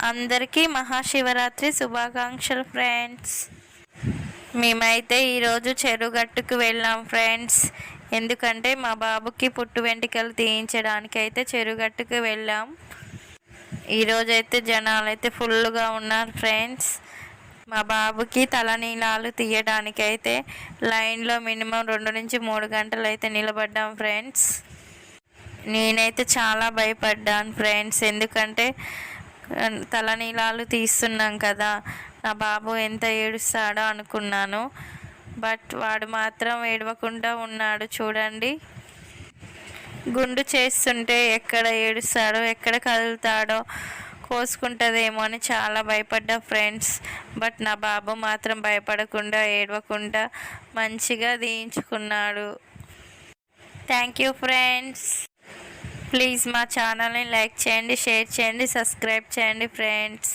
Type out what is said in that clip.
అందరికీ మహాశివరాత్రి శుభాకాంక్షలు ఫ్రెండ్స్. మేమైతే ఈరోజు చెరుగట్టుకు వెళ్ళాం ఫ్రెండ్స్. ఎందుకంటే మా బాబుకి పుట్టు వెంట్రుకలు తీయించడానికి అయితే చెరుగట్టుకు వెళ్ళాం. ఈరోజైతే జనాలు అయితే ఫుల్గా ఉన్నారు ఫ్రెండ్స్. మా బాబుకి తలనీలాలు తీయడానికి అయితే లైన్లో మినిమం 2 నుంచి 3 గంటలు అయితే నిలబడ్డాం ఫ్రెండ్స్. నేనైతే చాలా భయపడ్డాను ఫ్రెండ్స్. ఎందుకంటే తలనీలాలు తీస్తున్నాం కదా, నా బాబు ఎంత ఏడుస్తాడో అనుకున్నాను. బట్ వాడు మాత్రం ఏడవకుండా ఉన్నాడు. చూడండి, గుండు చేస్తుంటే ఎక్కడ ఏడుస్తాడో, ఎక్కడ కదులుతాడో, కోసుకుంటుందేమో అని చాలా భయపడ్డా ఫ్రెండ్స్. బట్ నా బాబు మాత్రం భయపడకుండా, ఏడవకుండా మంచిగా తీయించుకున్నాడు. Thank you friends. ప్లీజ్ మా ఛానల్ని లైక్ చేయండి, షేర్ చేయండి, సబ్స్క్రైబ్ చేయండి ఫ్రెండ్స్.